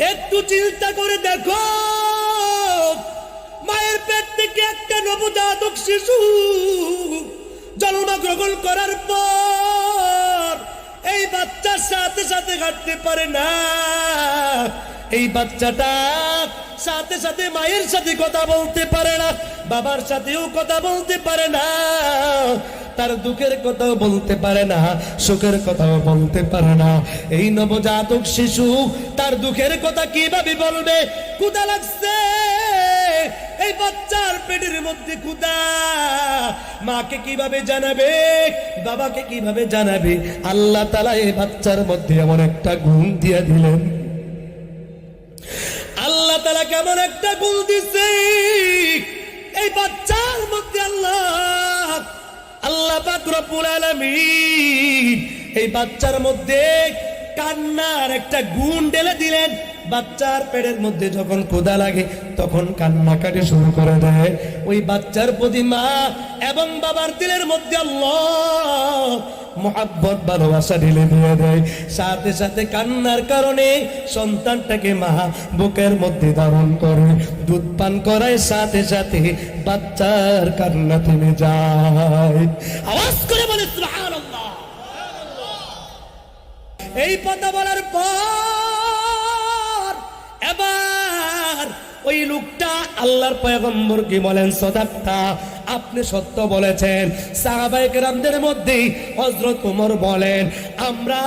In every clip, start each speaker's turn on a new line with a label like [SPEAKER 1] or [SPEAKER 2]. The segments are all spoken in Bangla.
[SPEAKER 1] একটু চিন্তা করে দেখো, মায়ের পেট থেকে একটা নবজাতক শিশু জন্মগ্রহণ করার পর এই বাচ্চার সাথে সাথে হাঁটতে পারে না। এই বাচ্চাটা সাথে সাথে মায়ের সাথে কথা বলতে পারে না, বাবার সাথেও কথা বলতে পারে না, তার দুঃখের কথাও বলতে পারে না, সুখের কথাও বলতে পারে না। এই নবজাতক শিশু তার দুঃখের কথা কিভাবে বলবে? ক্ষুধা লাগছে, এই বাচ্চার পেটের মধ্যে ক্ষুধা, মাকে কিভাবে জানাবে, বাবাকে কিভাবে জানাবে? আল্লাহ তাআলা এই বাচ্চার মধ্যে এমন একটা গুণ দিয়ে দিলেন। আল্লাহ তাআলা কেমন একটা গুণ দিছে এই বাচ্চার মধ্যে। আল্লাহ পাক রব্বুল আলামিন এই বাচ্চার মধ্যে কান্নার একটা গুণ ঢেলে দিলেন। বাচ্চার পেটের মধ্যে যখন ক্ষুধা লাগে তখন কান্নাকাটি শুরু করে দেয়। ওই বাচ্চার প্রতি মা এবং বাবার দিলের মধ্যে আল্লাহ মোহাব্বত ভালোবাসা ঢেলে দিয়ে দেয়। সাথে সাথে কান্নার কারণে সন্তানটাকে মা বুকের মধ্যে ধারণ করে দুধ পান করায়, সাথে সাথে বাচ্চার কান্না থেমে যায়। আওয়াজ করে বলে সুবহানাল্লাহ। এই কথা বলার পর এবার ওই লোকটা আল্লাহর পয়গম্বরকে বলেন, সদাক্তা, আপনি সত্য বলেছেন। সাহাবায়ে কেরামদের মধ্যে হযরত ওমর বলেন, আমরা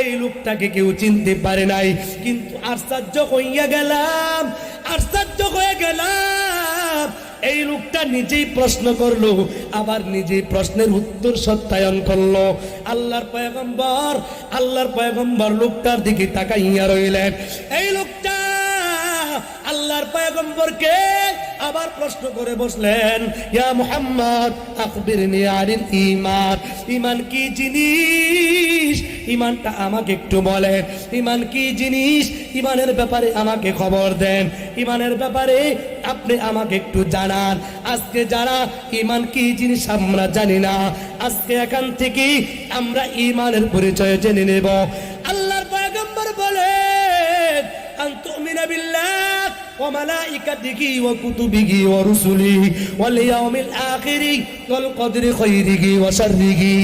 [SPEAKER 1] এই লোকটাকে কেউ চিনতে পারে নাই, কিন্তু আশ্চর্য হয়ে গেলাম, আশ্চর্য হয়ে গেলাম। এই লোকটা নিজেই প্রশ্ন করলো, আবার নিজেই প্রশ্নের উত্তর সত্যায়ন করলো। আল্লাহর পয়গম্বর লোকটার দিকে তাকাইয়া রইলেন। এই লোকটা আল্লাহর পয়গম্বরকে আবার প্রশ্ন করে বসলেন, ইয়া মুহাম্মদ আখবিরনি আনিল ঈমান, ঈমান কি জিনিস? ঈমানটা আমাকে একটু বলেন। ঈমান কি জিনিস? ঈমানের ব্যাপারে আমাকে খবর দেন, ঈমানের ব্যাপারে আপনি আমাকে একটু জানান। আজকে যারা ঈমান কি জিনিস আমরা জানি না, আজকে এখান থেকে আমরা ঈমানের পরিচয় জেনে নেব। আল্লাহর পয়গম্বর বলেন, আনতুমিনা বিল্লাহ ওয়া মালাইকাতিহি ওয়া কুতুবিহি ওয়া রুসুলিহি ওয়াল ইয়াউমিল আখিরি ওয়াল কদরি খাইরিহি ওয়া শাররিহি।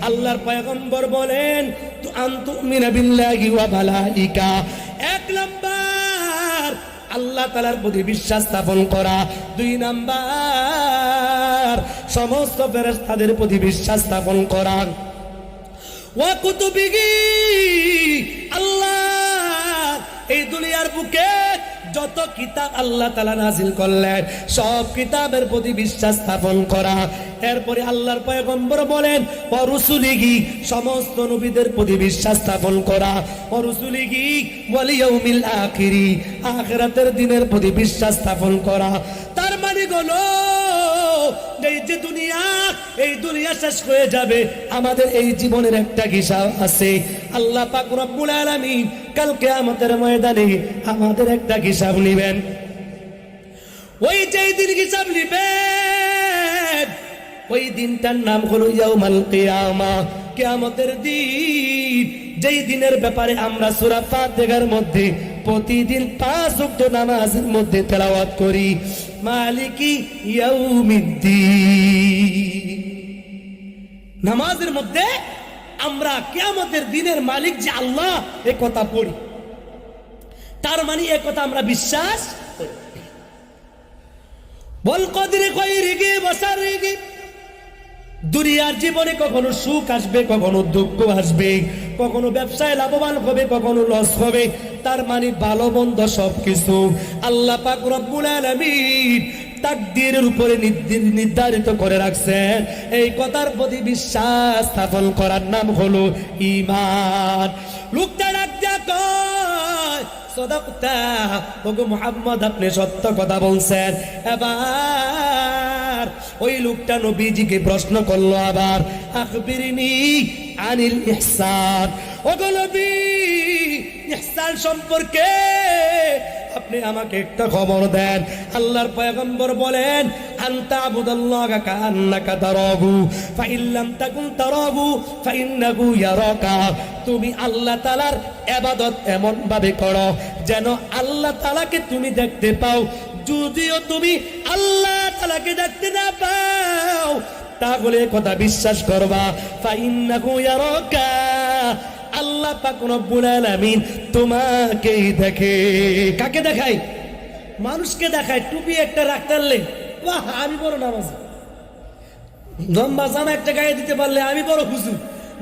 [SPEAKER 1] আল্লাহর পয়গম্বর বলেন, আনতুমিনা বিল্লাহি ওয়া মালাইকা, এক নাম্বার আল্লাহ তাআলার প্রতি বিশ্বাস স্থাপন করা, দুই নাম্বার সমস্ত ফেরেশতাদের প্রতি বিশ্বাস স্থাপন করা, ওয়া কুতুবিহি, আল্লাহ এই দুনিয়ার বুকে যত কিতাব আল্লাহ তাআলা নাযিল করলেন সব কিতাবের প্রতি বিশ্বাস স্থাপন করা। এরপরে আল্লাহর পয়গম্বর বলেন, ওয়া রুসুলিহি, সমস্ত নবীদের প্রতি বিশ্বাস স্থাপন করা, ওয়া রুসুলিহি ওয়াল ইয়াউমিল আখিরি, আখিরাতের দিনের প্রতি বিশ্বাস স্থাপন করা। তার মানে হলো এই যে দুনিয়া, এই দুনিয়া শেষ হয়ে যাবে, আমাদের এই জীবনের একটা হিসাব আছে। আল্লাহ পাক রব্বুল আলামিন কাল কিয়ামতের ময়দানে আমাদের একটা হিসাব নেবেন। ওই যে দিন হিসাব নেবেন, ওই দিনটার নাম হলো ইয়াউমাল কিয়ামা, কিয়ামতের দিন। যেই দিনের ব্যাপারে আমরা সূরা ফাতিহার মধ্যে প্রতিদিন 5 ওয়াক্ত নামাজের মধ্যে তেলাওয়াত করি, মালিকি ইয়াউমিদ্দিন। নামাজের মধ্যে আমরা কিয়ামতের দিনের মালিক যে আল্লাহ এই কথা পড়ি, তার মানে এই কথা আমরা বিশ্বাস করি। ওয়াল কদরি খাইরিহি ওয়া শাররিহি, দুনিয়ার জীবনে কখনো সুখ আসবে, কখনো দুঃখ আসবে, কখনো ব্যবসায় লাভবান হবে, কখনো লস হবে। তার মানে ভালো মন্দ সবকিছু আল্লাহ পাক রব্বুল আলামিন তাকদীরের উপরে নির্ধারিত করে রাখছেন। এই কথার প্রতি বিশ্বাস স্থাপন করার নাম হলো ঈমান। লোকটা ডাক দিয়া কয়, সাদাকতা, ওগো মুহাম্মদ আপনি সত্য কথা বলছেন। এবার ওই লোকটা নবীজিকে প্রশ্ন করলো আবার, আখবিরনি আনিল ইহসান, ওগো নবী ইহসান সম্পর্কে আপনি আমাকে একটা খবর দেন। আল্লাহর পয়গম্বর বলেন, আনতা আবুদাল্লাহা কাআন্নাকা তারাহু ফাইন লাম তাকুন তারাহু ফাইন্নাহু ইয়ারাকা। তুমি আল্লাহ তাআলার ইবাদত এমন ভাবে করো যেন আল্লাহ তাআলাকে তুমি দেখতে পাও। যদিও তুমি আল্লাহ তাআলাকে দেখতে না পাও তাহলে কথা বিশ্বাস করবা, ফাইন্নাহু ইয়ারাকা, আল্লাহ পাক রব্বুল আলামিন তোমাকেই দেখে। কাকে দেখায়? মানুষকে দেখায়। টুপি একটা রাখতারলে বাহ আমি বড় নামাজি, লম্বা জামা একটা গায়ে দিতে পারলে আমি বড় হুজুর।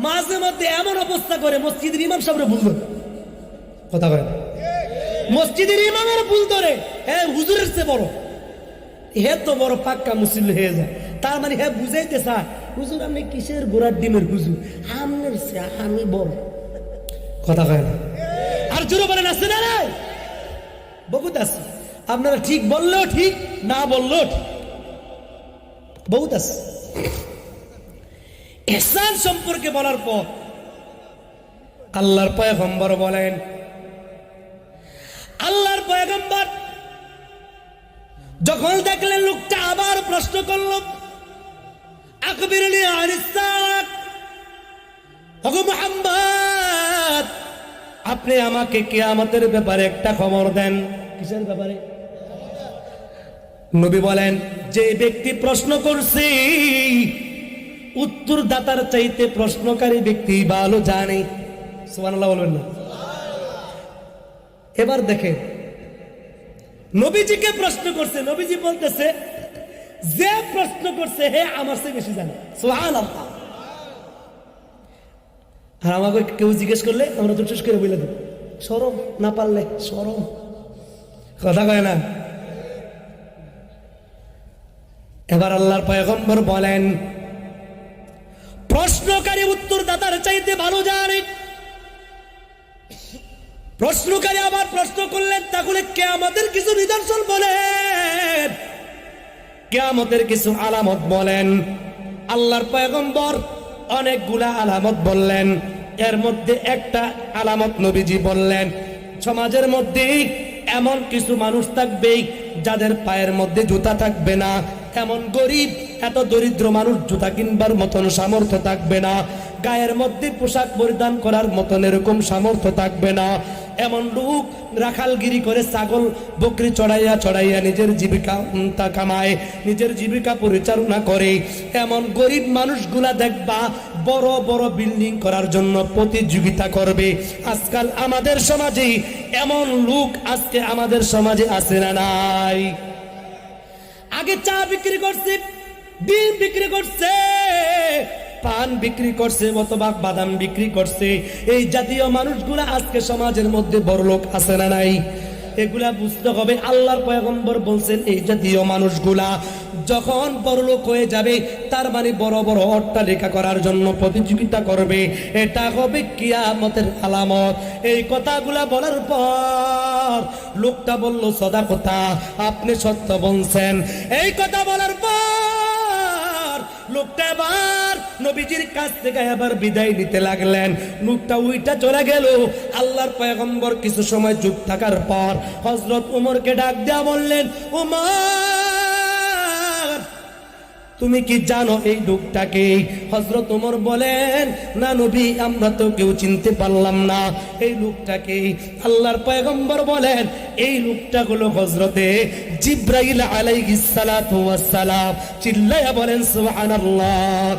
[SPEAKER 1] মাঝে মধ্যে এমন অবস্থা করে মসজিদের ইমাম সাহেবরে ভুল ধরে, কথা কয় না, মসজিদের ইমামের ভুল ধরে, হ্যাঁ হুজুরের চেয়ে বড়, হে তো বড় পাক্কা মুসলিম হয়ে যায়। তার মানে হ্যাঁ বুঝাইতে চায় হুজুর আপনি কিসের গোড়ার ডিমের হুজুর, আমার আমি বড়, কথা কয় না। আর জোরে বলেন আছে না নাই? বহুত আছে। আপনারা ঠিক বললেও ঠিক, না বললেও ঠিক, বহুত আছে। ইহসান সম্পর্কে বলার পর আল্লাহর পয়গম্বর বলেন, আল্লাহর পয়গম্বর যখন দেখলেন লোকটা আবার প্রশ্ন করল, আকবিরনি আনিস সাআত, ওগো মুহাম্মদ আপনি আমাকে কিয়ামতের ব্যাপারে একটা খবর দেন। কিসের ব্যাপারে? নবী বলেন, যে ব্যক্তি প্রশ্ন করছে উত্তরদাতার চাইতে প্রশ্নকারী ব্যক্তি ভালো জানে। সুবহানাল্লাহ বলবেন না? এবার দেখেন নবীজিকে প্রশ্ন করছে, নবীজি বলতেছে যে প্রশ্ন করছে হে আমার চেয়ে বেশি জানে। সুবহানাল্লাহ। আর আমাকে কেউ জিজ্ঞেস করলে আমরা তো চুস করে বলে দেব, শরম না পারলে শরম, কথা কয় না। এবার আল্লাহর পয়গম্বর বলেন, প্রশ্নকারী উত্তরদাতার চাইতে ভালো জানে। প্রশ্নকারী আবার প্রশ্ন করলেন, তাহলে কিয়ামতের কিছু নিদর্শন বলেন, কিয়ামতের কিছু আলামত বলেন। আল্লাহর পয়গম্বর অনেকগুলা আলামত বললেন, এর মধ্যে একটা আলামত নবীজি বললেন, সমাজের মধ্যে এমন কিছু মানুষ থাকবে যাদের পায়ের মধ্যে জুতা থাকবে না, এমন গরিব এত দরিদ্র মানুষ জুতা কিনবার মতন সামর্থ্য থাকবে না, গায়ের মধ্যে পোশাক পরিধান করার মতন এরকম সামর্থ্য থাকবে না, এমন লোক রাখালগিরি করে ছাগল বকরি চড়াইয়া চড়াইয়া নিজের জীবিকা কামায়, নিজের জীবিকা পরিচালনা করে। এমন গরিব মানুষগুলা দেখবা বড় বড় বিল্ডিং করার জন্য প্রতিযোগিতা করবে। আজকাল আমাদের সমাজে এমন লোক আজকে আমাদের সমাজে আছে না নাই? আগে চা বিক্রি করছে, ডিম বিক্রি করছে, পান বিক্রি করছে, অথবা বাদাম বিক্রি করছে। এই জাতীয় মানুষগুলা আজকে সমাজের মধ্যে বড় লোক আছে না নাই? এগুলা বুঝতে হবে। আল্লাহর পয়গম্বর বলছেন এই জাতীয় মানুষগুলা যখন বড় লোক হয়ে যাবে, তার মানে বড় বড় অট্টালিকা করার জন্য প্রতিযোগিতা করবে, এটা হবে কিয়ামতের আলামত। এই কথাগুলা বলার পর লোকটা বলল, সদাকতা, আপনি সত্য বলছেন। এই কথা বলার পর লোকটা এবার নবীজির কাছ থেকে এবার বিদায় নিতে লাগলেন। লোকটা উইটা চলে গেল। আল্লাহর পয়গম্বর কিছু সময় চুপ থাকার পর হযরত ওমরকে ডাক দেয়া বললেন, ওমর তুমি কি জানো এই লোকটাকে? হযরত ওমর বলেন, না নবী, আমরা তো কেউ চিনতে পারলাম না এই লোকটাকে। আল্লাহর পয়গম্বর বলেন, এই লোকটা হলো হযরতে জিবরাইল আলাইহিস সালাতু ওয়াস সালাম। চিল্লায়া বলেন সুবহানাল্লাহ।